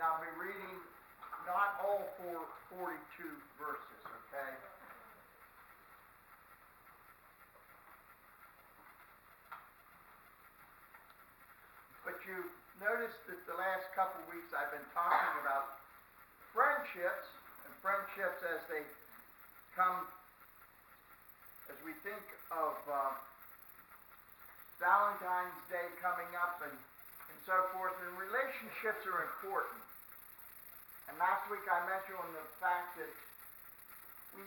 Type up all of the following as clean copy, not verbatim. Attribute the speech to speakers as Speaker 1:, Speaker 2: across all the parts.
Speaker 1: and I'll be reading not all 42 verses, okay? But you noticed that the last couple weeks I've been talking about friendships, and friendships as they come, as we think of Valentine's Day coming up and so forth, and relationships are important. And last week I mentioned on the fact that we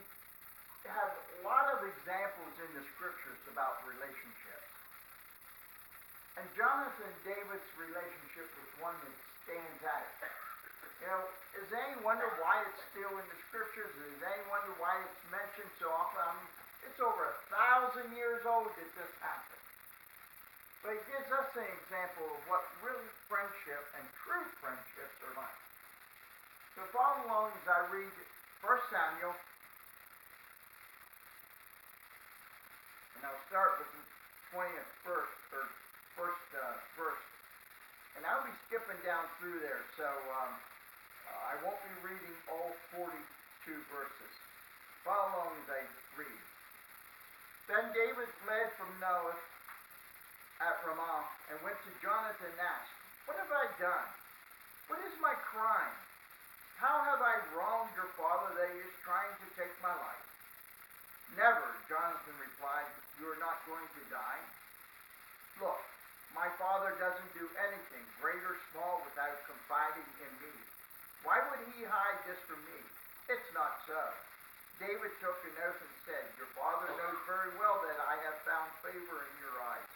Speaker 1: have a lot of examples in the scriptures about relationships. And Jonathan and David's relationship was one that stands out. You know, does any wonder why it's still in the scriptures? Does any wonder why it's mentioned so often? I mean, it's over 1,000 years old that this happened. But it gives us an example of what really friendship and true friendships are like. So follow along as I read 1 Samuel, and I'll start with the 20th verse, verse. And I'll be skipping down through there, so I won't be reading all 42 verses. Follow along as I read. Then David fled from Noah at Ramah and went to Jonathan and asked, "What have I done? What is my crime? How have I wronged your father that he is trying to take my life?" "Never," Jonathan replied. "You are not going to die. Look, my father doesn't do anything, great or small, without confiding in me. Why would he hide this from me? It's not so." David took an oath and said, "Your father knows very well that I have found favor in your eyes."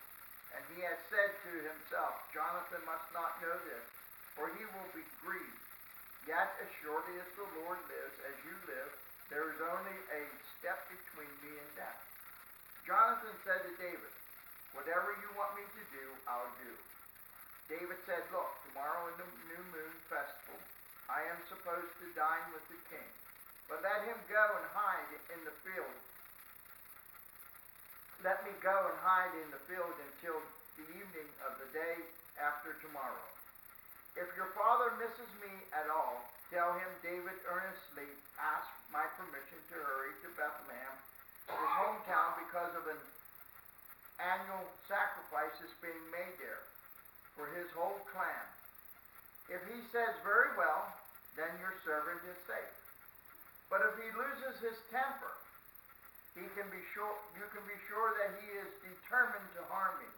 Speaker 1: And he has said to himself, "Jonathan must not know this, for he will be grieved. Yet as surely as the Lord lives, as you live, there is only a step between me and death." Jonathan said to David, "Whatever you want me to do, I'll do." David said, "Look, tomorrow in the new moon festival, I am supposed to dine with the king. But let him go and hide in the field. Let me go and hide in the field until the evening of the day after tomorrow. If your father misses me at all, tell him David earnestly asked my permission to hurry to Bethlehem, his hometown, because of an annual sacrifice is being made there for his whole clan. If he says, 'Very well,' then your servant is safe. But if he loses his temper, you can be sure that he is determined to harm me.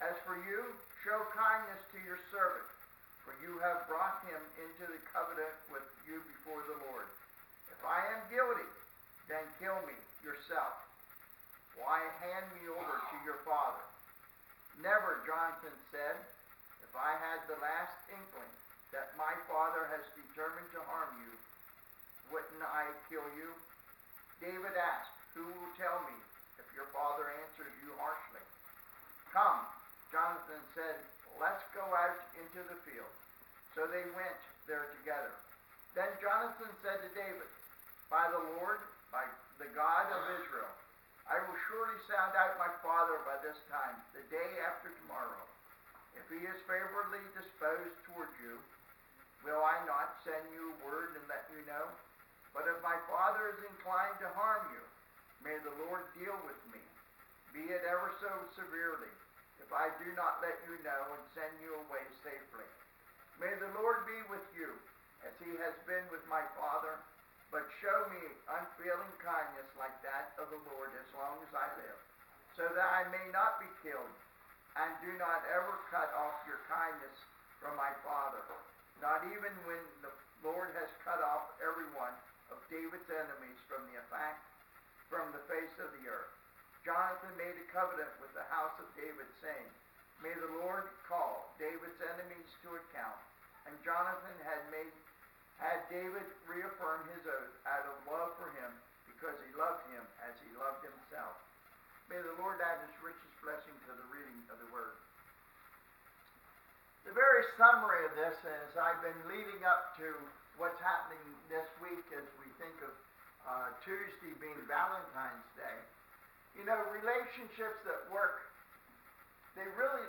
Speaker 1: As for you, show kindness to your servant, for you have brought him into the covenant with you before the Lord. If I am guilty, then kill me yourself. Why hand me over to your father?" "Never," Jonathan said. "If I had the last inkling that my father has determined to harm you, wouldn't I kill you?" David asked, "Who will tell me if your father answers you harshly?" "Come," Jonathan said, "let's go out into the field." So they went there together. Then Jonathan said to David, "By the Lord, by the God of Israel, I will surely sound out my father by this time, the day after tomorrow. If he is favorably disposed toward you, will I not send you a word and let you know? But if my father is inclined to harm you, may the Lord deal with me, be it ever so severely, if I do not let you know and send you away safely. May the Lord be with you, as he has been with my father, but show me unfailing kindness like that of the Lord as long as I live, so that I may not be killed, and do not ever cut off your kindness from my father, not even when the Lord has cut off every one of David's enemies from the face of the earth." Jonathan made a covenant with the house of David, saying, "May the Lord call David's enemies to account." And Jonathan had David reaffirm his oath out of love for him, because he loved him as he loved himself. May the Lord add his richest blessing to the reading of the word. The very summary of this, as I've been leading up to what's happening this week as we think of Tuesday being Valentine's Day, you know, relationships that work, they really